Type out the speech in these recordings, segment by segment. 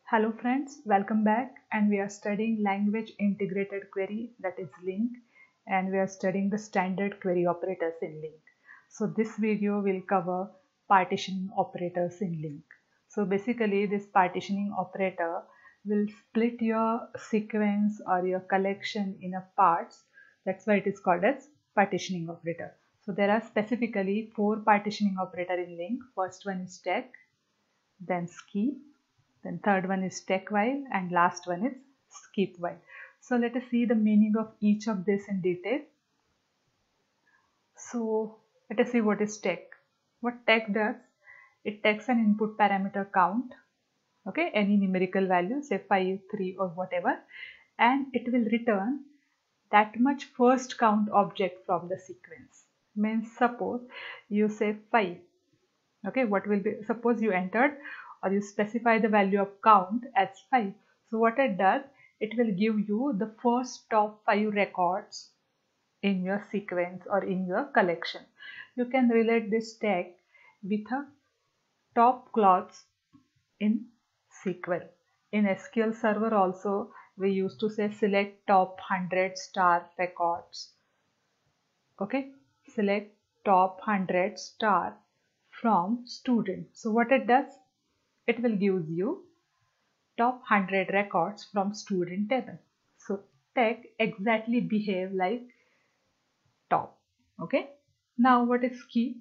Hello friends, welcome back, and we are studying language integrated query, that is LINQ, and we are studying the standard query operators in LINQ. So this video will cover partitioning operators in LINQ. So basically this partitioning operator will split your sequence or your collection in a parts. That's why it is called as partitioning operator. So there are specifically 4 partitioning operator in LINQ. First one is take, then skip, then third one is TakeWhile, and last one is SkipWhile. So let us see the meaning of each of this in detail. So let us see what is take. What take does, it takes an input parameter count, okay, any numerical value, say 5, 3 or whatever, and it will return that much first count object from the sequence. Means suppose you say 5, okay, what will be, suppose you entered or you specify the value of count as 5. So what it does, it will give you the first top 5 records in your sequence or in your collection. You can relate this tag with a top clause in SQL. In SQL Server also we used to say select top 100 star records. Okay, select top 100 star from student. So what it does, it will give you top 100 records from student table. So take exactly behave like top. Okay. Now what is key?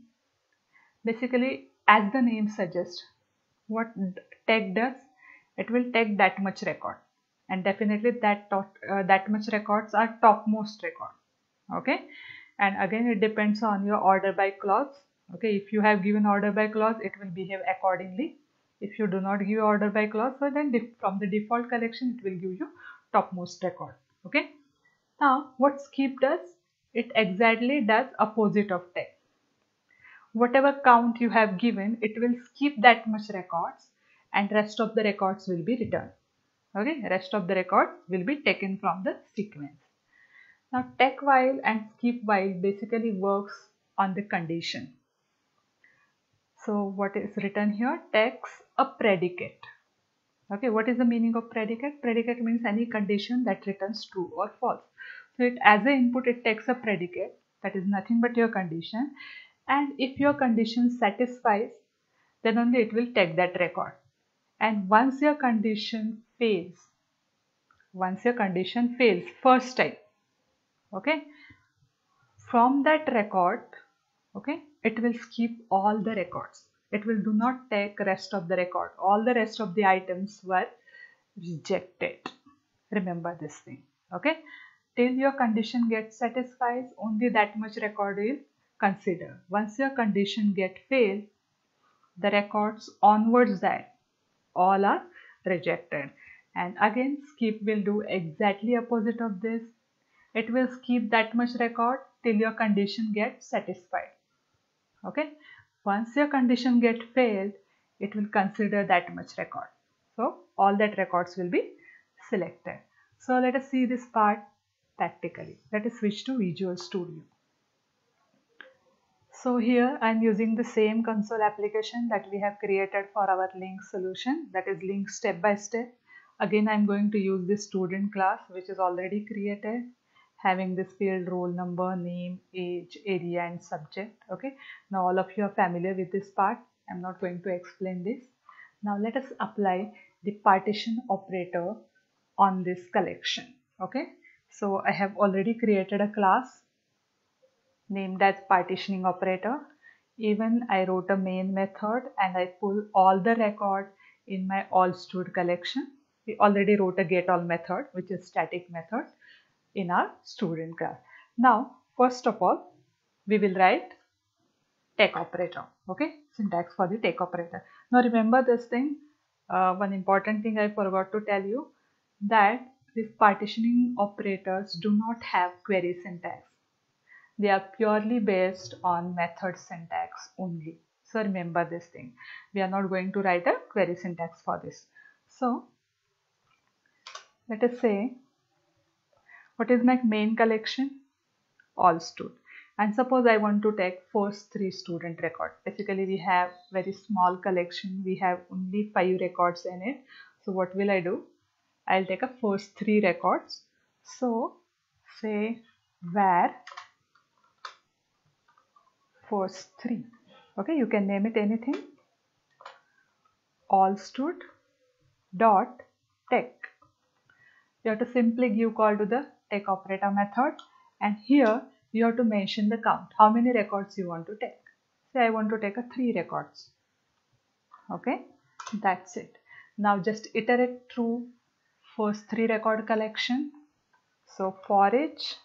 Basically, as the name suggests, what take does, it will take that much record, and definitely that much records are topmost record. Okay. And again it depends on your order by clause. Okay, if you have given order by clause, it will behave accordingly. If you do not give order by clause, so then from the default collection it will give you topmost record. Okay. Now what skip does, it exactly does opposite of take. Whatever count you have given, it will skip that much records and rest of the records will be returned. Okay, rest of the records will be taken from the sequence. Now TakeWhile and SkipWhile basically works on the condition. So what is written here, takes a predicate. Okay, what is the meaning of predicate? Predicate means any condition that returns true or false. So it, as an input, it takes a predicate, that is nothing but your condition, and if your condition satisfies, then only it will take that record. And once your condition fails first time, okay, from that record, okay, it will skip all the records. It will do not take rest of the record. All the rest of the items were rejected. Remember this thing. Okay, till your condition gets satisfied, only that much record will consider. Once your condition get failed, the records onwards that all are rejected. And again skip will do exactly opposite of this. It will skip that much record till your condition gets satisfied. Okay, once your condition get failed, it will consider that much record. So all that records will be selected. So let us see this part practically. Let us switch to Visual Studio. So here I am using the same console application that we have created for our LINQ solution, that is LINQ step by step. Again I am going to use this student class which is already created, having this field roll number, name, age, area and subject. Okay, now all of you are familiar with this part. I'm not going to explain this. Now let us apply the partition operator on this collection. Okay, so I have already created a class named as partitioning operator. Even I wrote a main method and I pull all the record in my all stud collection. We already wrote a get all method, which is static method in our student class. Now first of all we will write take operator. Okay, syntax for the take operator. Now remember this thing, one important thing I forgot to tell you, that these partitioning operators do not have query syntax. They are purely based on method syntax only. So remember this thing, we are not going to write a query syntax for this. So let us say, what is my main collection? All stud. And suppose I want to take first 3 student records. Basically we have very small collection. We have only 5 records in it. So what will I do? I'll take a first 3 records. So say where first 3. Okay, you can name it anything. All stud dot take. You have to simply give call to the take operator method, and here you have to mention the count. How many records you want to take? Say I want to take a 3 records. Okay, that's it. Now just iterate through first 3 record collection. So for each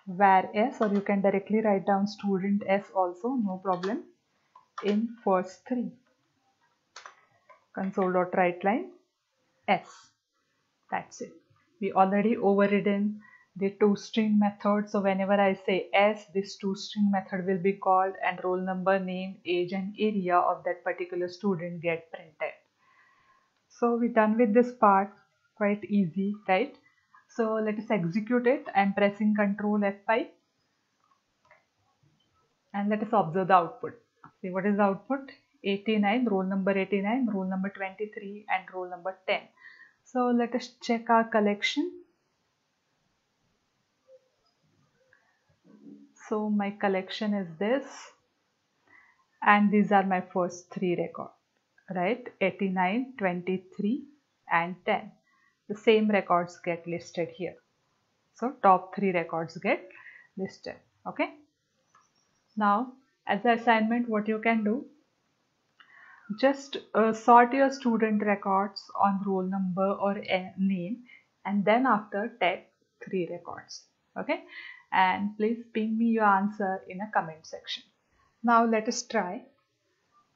where s, or you can directly write down student s also, no problem, in first 3 console.writeLine s. That's it. We already overridden the toString method, so whenever I say s, this toString method will be called and roll number, name, age and area of that particular student get printed. So we're done with this part. Quite easy, right? So let us execute it. I'm pressing Ctrl F5 and let us observe the output. See what is the output? 89, roll number 89, roll number 23 and roll number 10. So let us check our collection. So my collection is this, and these are my first 3 records, right? 89, 23 and 10. The same records get listed here. So top 3 records get listed. Okay. Now as an assignment, what you can do, just sort your student records on roll number or name, and then after take 3 records. Okay, and please ping me your answer in a comment section. Now let us try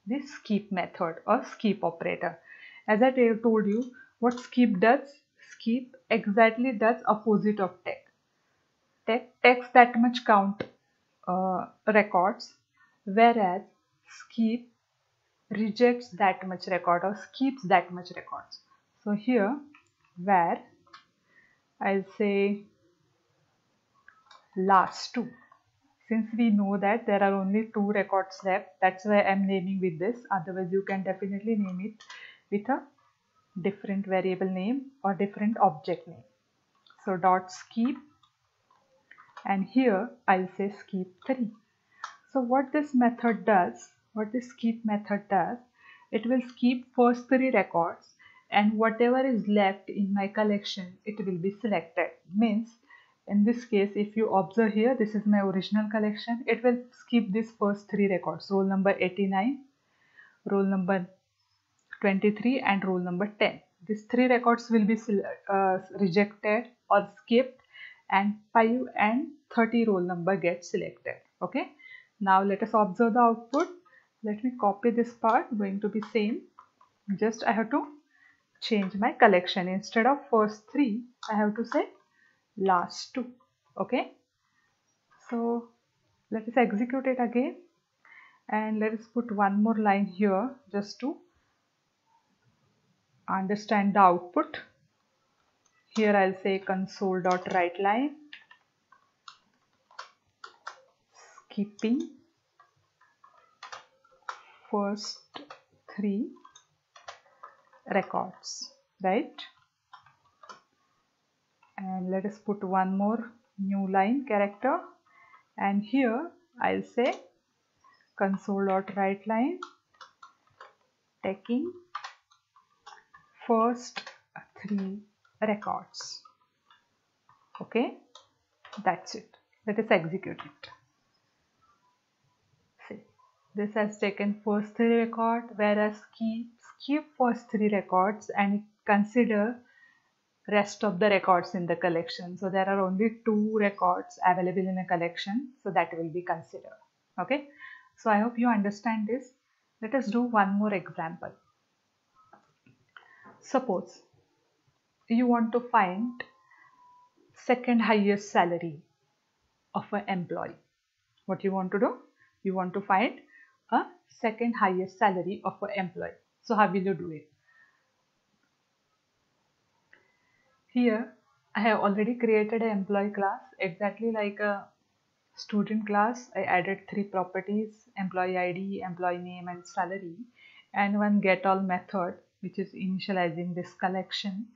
this skip method or skip operator. As I told you, what skip does, skip exactly does opposite of take. Take takes that much count records, whereas skip rejects that much record or skips that much records. So here where I'll say last 2. Since we know that there are only 2 records left, that's why I'm naming with this. Otherwise you can definitely name it with a different variable name or different object name. So dot skip, and here I'll say skip 3. So what this method does, what this skip method does, it will skip first 3 records, and whatever is left in my collection, it will be selected. Means in this case, if you observe here, this is my original collection, it will skip these first 3 records, roll number 89, roll number 23 and roll number 10. These 3 records will be rejected or skipped, and 5 and 30 roll number get selected. Okay. Now let us observe the output. Let me copy this part, going to be same. Just I have to change my collection. Instead of first 3, I have to say last 2. Okay. So let us execute it again, and let us put one more line here just to understand the output. Here I'll say console.writeLine skipping first 3 records, right? And let us put one more new line character, and here I'll say console.writeLine taking first 3 records. Okay, that's it. Let us execute it. See, this has taken first 3 records, whereas skip first 3 records and consider rest of the records in the collection. So there are only 2 records available in a collection, so that will be considered. Okay, so I hope you understand this. Let us do one more example. Suppose you want to find second highest salary of an employee. What you want to do? You want to find a second highest salary of an employee. So how will you do it? Here I have already created an employee class, exactly like a student class. I added 3 properties: employee ID, employee name and salary. and one getAll method which is initializing this collection.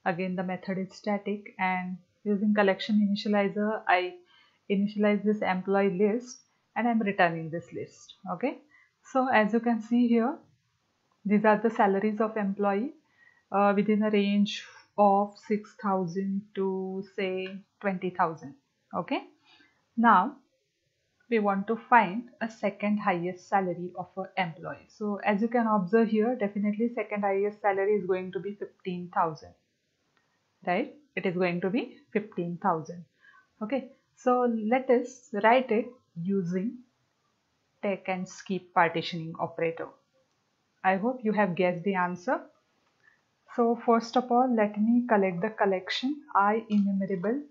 Again, the method is static, and using collection initializer I initialize this employee list and I'm returning this list. Okay, so as you can see here, these are the salaries of employee within a range of 6,000 to say 20,000. Okay, now we want to find a second highest salary of an employee. So as you can observe here, definitely second highest salary is going to be 15,000, right? It is going to be 15,000. Okay, so let us write it using take and skip partitioning operator. I hope you have guessed the answer. So first of all, let me collect the collection I enumerable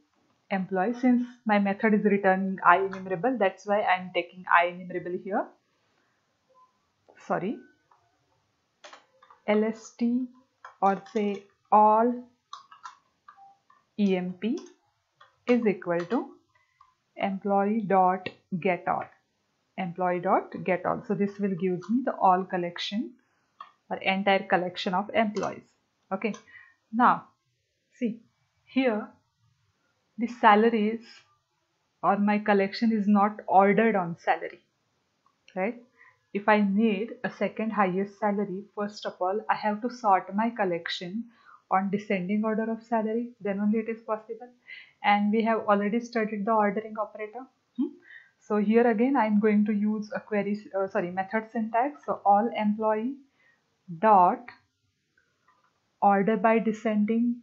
employee. Since my method is returning I enumerable, that's why I am taking I enumerable here. Sorry, LST or say all EMP is equal to employee.getAll. Employee.getAll. So this will give me the all collection or entire collection of employees. Okay, now see here, the salaries or my collection is not ordered on salary, right? If I need a second highest salary, first of all I have to sort my collection on descending order of salary, then only it is possible. And we have already studied the ordering operator. So here again I am going to use a query method syntax. So all employee dot order by descending,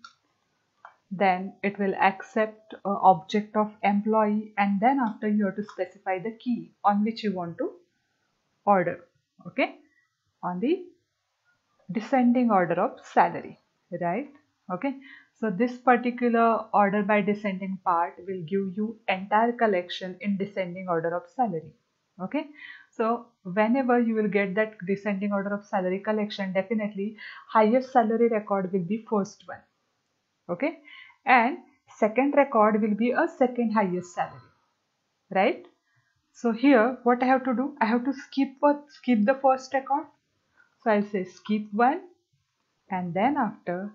then it will accept object of employee, and then after you have to specify the key on which you want to order. Okay, on the descending order of salary, right? Okay, so this particular order by descending part will give you entire collection in descending order of salary. Okay, so whenever you will get that descending order of salary collection, definitely highest salary record will be first one. Okay, and second record will be a second highest salary, right? So here what I have to do, I have to skip the first record. So I'll say SkipWhile, and then after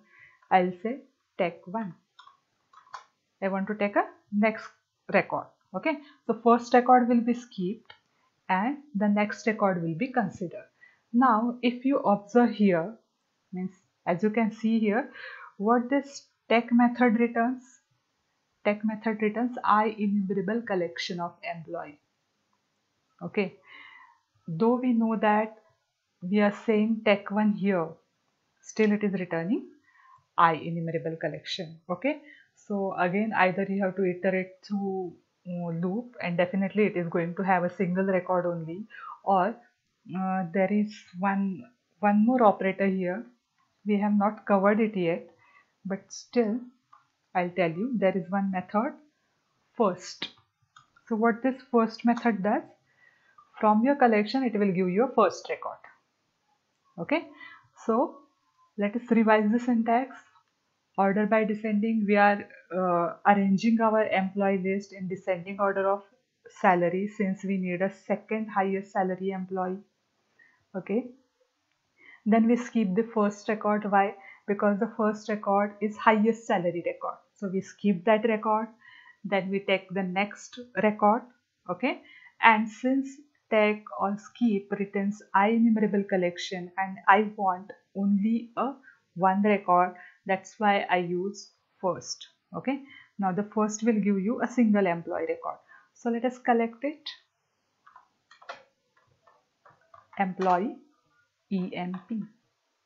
I'll say take1. I want to take a next record. Okay, so first record will be skipped and the next record will be considered. Now if you observe here, means as you can see here, what this take method returns? Take method returns I enumerable collection of employee. Okay, though we know that we are saying take1 here, still it is returning I enumerable collection. Okay, so again either you have to iterate through loop, and definitely it is going to have a single record only, or there is one more operator here. We have not covered it yet, but still I'll tell you, there is one method first. So what this first method does, from your collection it will give you a first record. Okay, so let us revise the syntax. Order by descending, we are arranging our employee list in descending order of salary, since we need a second highest salary employee. Okay, then we skip the first record. Why? Because the first record is highest salary record, so we skip that record, then we take the next record. Okay, and since take or skip returns I enumerable collection and I want only a one record, that's why I use first. Okay, now the first will give you a single employee record. So let us collect it. Employee EMP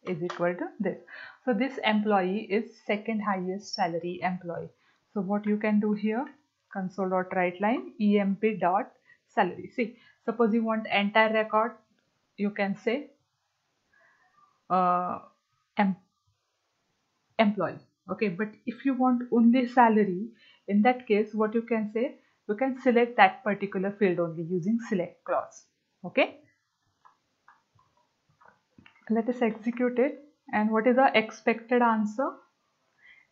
is equal to this. So this employee is second highest salary employee. So what you can do here, console.writeLine EMP dot salary. See, suppose you want entire record, you can say employee. Okay, but if you want only salary, in that case what you can say, you can select that particular field only using select clause. Okay, let us execute it. And what is the expected answer?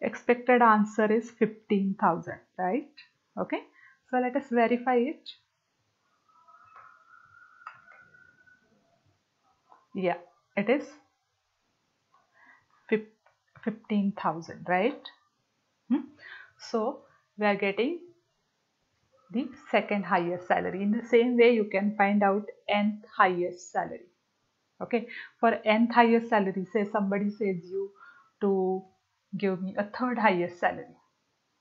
Expected answer is 15,000, right? Okay, so let us verify it. Yeah, it is 15,000, right? So we are getting the second highest salary. In the same way, you can find out nth highest salary. Okay, for nth highest salary, say somebody says you to give me a third highest salary.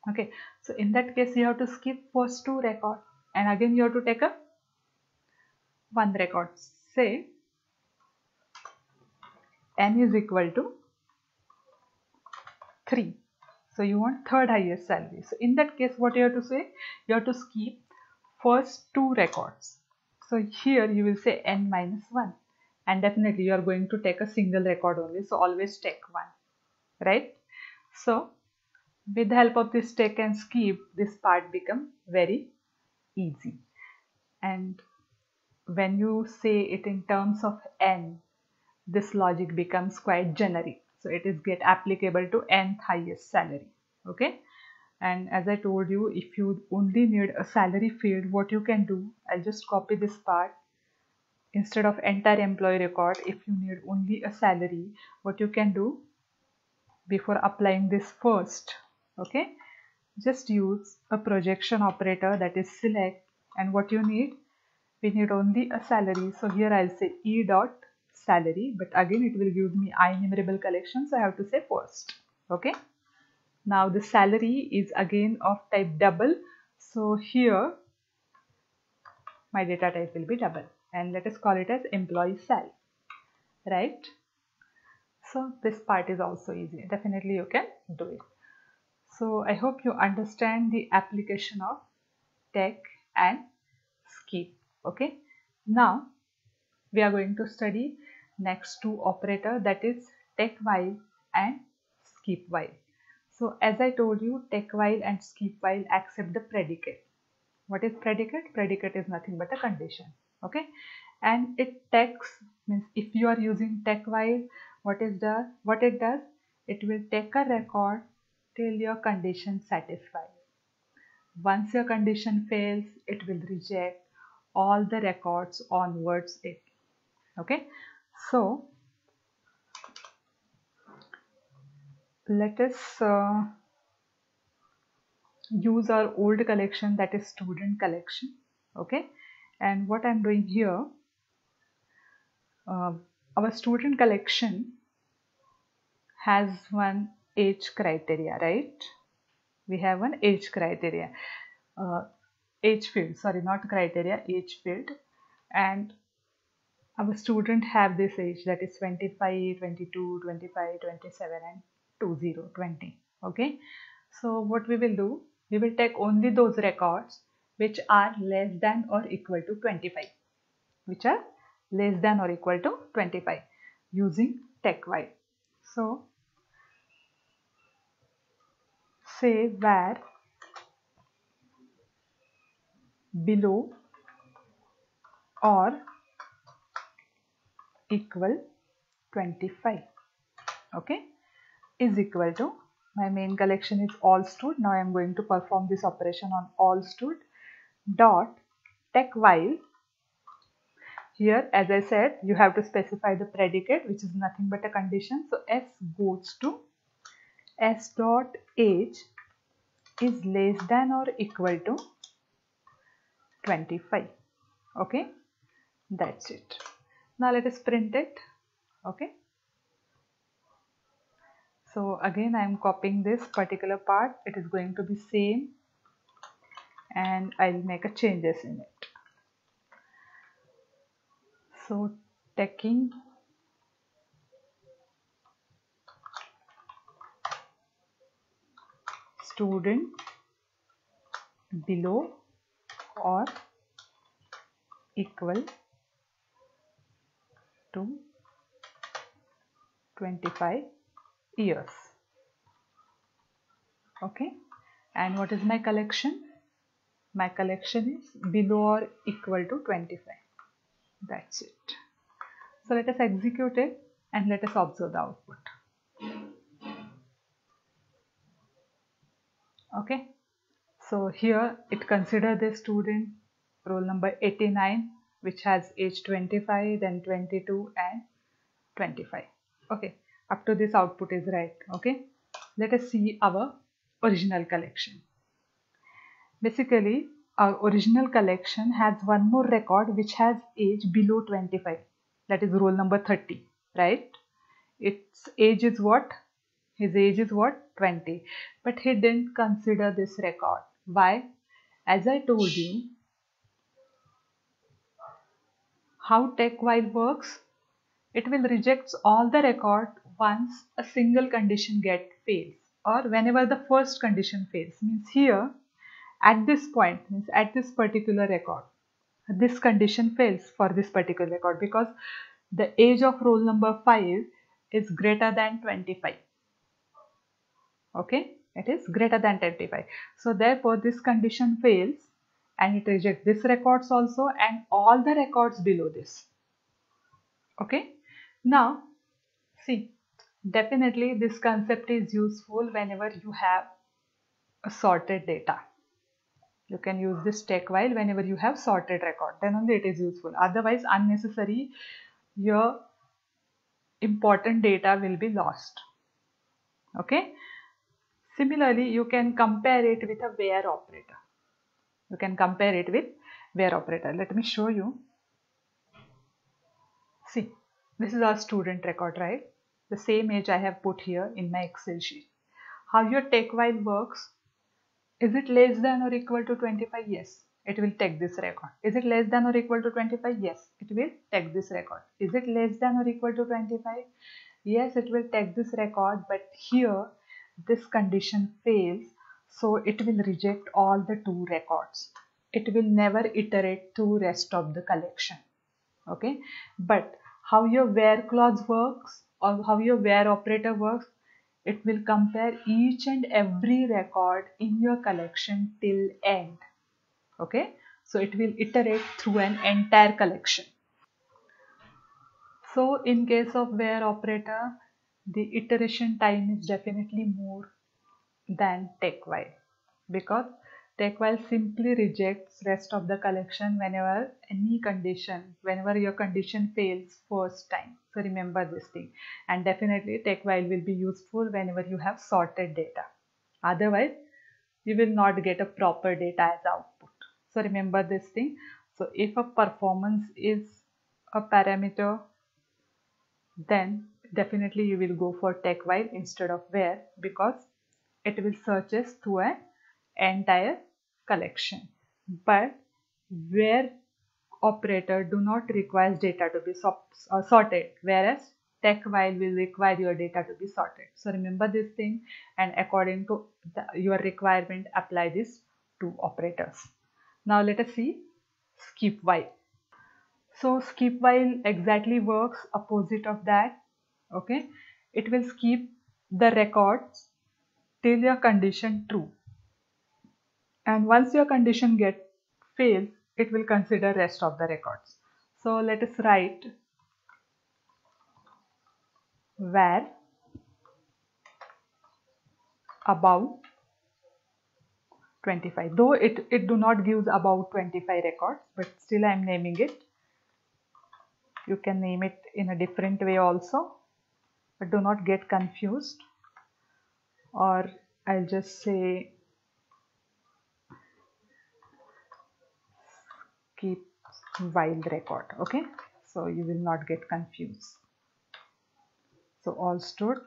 Okay, so in that case you have to skip first two records and again you have to take a one record. Say n is equal to 3. So you want third highest salary. So in that case what you have to say? You have to skip first two records. So here you will say n minus 1, and definitely you are going to take a single record only. So always take 1, right? So with the help of this take and skip, this part become very easy. And when you say it in terms of n, this logic becomes quite generic. So it is get applicable to nth highest salary. Okay. And as I told you, if you only need a salary field, what you can do, I'll just copy this part. Instead of entire employee record, if you need only a salary, what you can do before applying this first, okay, just use a projection operator, that is select, and what you need, we need only a salary. So here I'll say e dot salary, but again it will give me enumerable collection, so I have to say first. Okay, now the salary is again of type double, so here my data type will be double, and let us call it as employee sal, right? So this part is also easy. Definitely you can do it. So I hope you understand the application of take and skip. Okay, now we are going to study next two operator, that is TakeWhile and SkipWhile. So as I told you, TakeWhile and SkipWhile accept the predicate. What is predicate? Predicate is nothing but a condition. Okay, and it takes, means if you are using TakeWhile, what it does, it will take a record till your condition satisfies. Once your condition fails, it will reject all the records onwards it. Okay, so let us use our old collection, that is student collection. Okay, and what I'm doing here, our student collection has one age criteria, right? We have one age criteria, age field, sorry, not criteria, age field, and our student have this age, that is 25, 22, 25, 27 and 20, 20. Okay, so what we will do, we will take only those records which are less than or equal to 25, which are less than or equal to 25 using TakeWhile. So say where below or equal 25, okay, is equal to, my main collection is all stud. Now I am going to perform this operation on all stud dot TakeWhile. Here, as I said, you have to specify the predicate, which is nothing but a condition. So s goes to s dot age is less than or equal to 25. Okay, that's it. Now let us print it. Okay, so again I am copying this particular part. It is going to be same, and I'll make a changes in it. So taking student below or equal to 25 years. Okay, and what is my collection? My collection is below or equal to 25. That's it. So let us execute it and let us observe the output. Okay, so here it consider the student roll number 89, which has age 25, then 22 and 25. Okay, up to this output is right. Okay, let us see our original collection. Basically, our original collection has one more record which has age below 25. That is roll number 30, right? Its age is what? His age is what? 20. But he didn't consider this record. Why? As I told you, how TakeWhile works, it will reject all the record once a single condition fails, or whenever the first condition fails. Means here, at this point, means at this particular record, this condition fails for this particular record because the age of roll number 5 is greater than 25. Okay, it is greater than 25. So therefore this condition fails and it rejects this records also and all the records below this. Okay, now see, definitely this concept is useful whenever you have a sorted data. You can use this TakeWhile whenever you have sorted record, then only it is useful. Otherwise unnecessary, your important data will be lost. Okay, similarly you can compare it with a where operator. You can compare it with where operator. Let me show you. See, this is our student record, right? The same age I have put here in my Excel sheet. How your TakeWhile works, is it less than or equal to 25? Yes, it will take this record. Is it less than or equal to 25? Yes, it will take this record. Is it less than or equal to 25? Yes, it will take this record, but here this condition fails, so it will reject all the 2 records. It will never iterate through rest of the collection. Okay, but how your where clause works or how your where operator works, it will compare each and every record in your collection till end. Okay, so it will iterate through an entire collection. So in case of where operator, the iteration time is definitely more than TakeWhile, because TakeWhile simply rejects rest of the collection whenever whenever your condition fails first time. So remember this thing, and definitely TakeWhile will be useful whenever you have sorted data. Otherwise, you will not get a proper data as output. So remember this thing. So if a performance is a parameter, then definitely you will go for TakeWhile instead of where, because it will searches through an entire collection. But where operator do not require data to be sorted, whereas TakeWhile will require your data to be sorted. So remember this thing, and according to your requirement, apply these 2 operators. Now let us see SkipWhile. So SkipWhile exactly works opposite of that. Okay, it will skip the records till your condition true, and once your condition fails, it will consider rest of the records. So let us write where above 25, though it do not gives about 25 records, but still I am naming it. You can name it in a different way also, but do not get confused. Or I'll just say SkipWhile record. Okay, so you will not get confused. So all stored.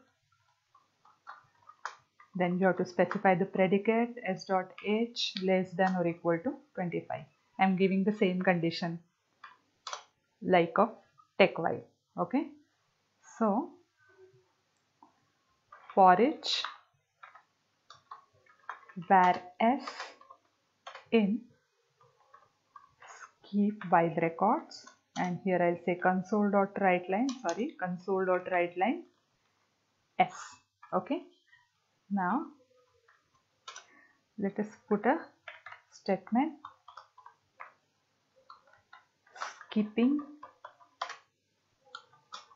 Then you have to specify the predicate s.h less than or equal to 25. I am giving the same condition like of TakeWhile. Okay, so for each where s in SkipWhile records, and here I'll say console.writeLine s. Okay, now let us put a statement skipping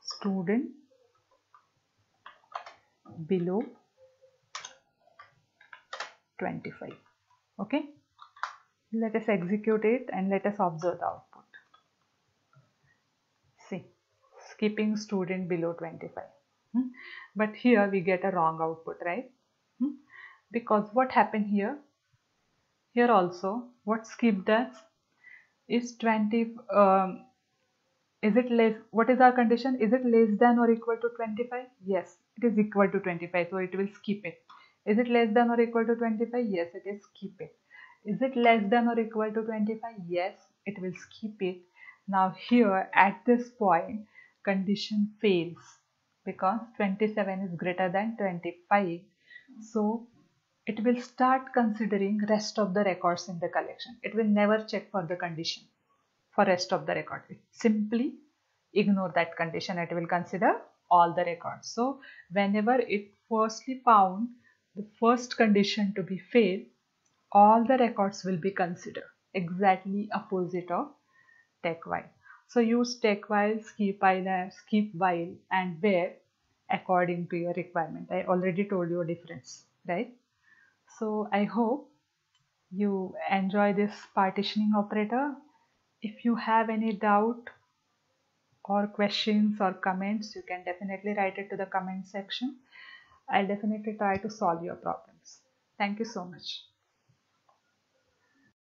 student below 25. Okay, let us execute it and let us observe the output. See, skipping student below 25. But here we get a wrong output, right? Because what happened here? Here also, what skip does is 20. Is it less? What is our condition? Is it less than or equal to 25? Yes, it is equal to 25, so it will skip it. Is it less than or equal to 25? Yes, it is skip it. Is it less than or equal to 25? Yes, it will skip it. Now here at this point, condition fails because 27 is greater than 25. So it will start considering rest of the records in the collection. It will never check for the condition for rest of the record. It simply ignore that condition. It will consider all the records. So whenever it firstly found the first condition to be failed, all the records will be considered. Exactly opposite of TakeWhile. So use TakeWhile, SkipWhile and Where according to your requirement. I already told you a difference, right? So I hope you enjoy this partitioning operator. If you have any doubt or questions or comments, you can definitely write it to the comment section. I'll definitely try to solve your problems. Thank you so much.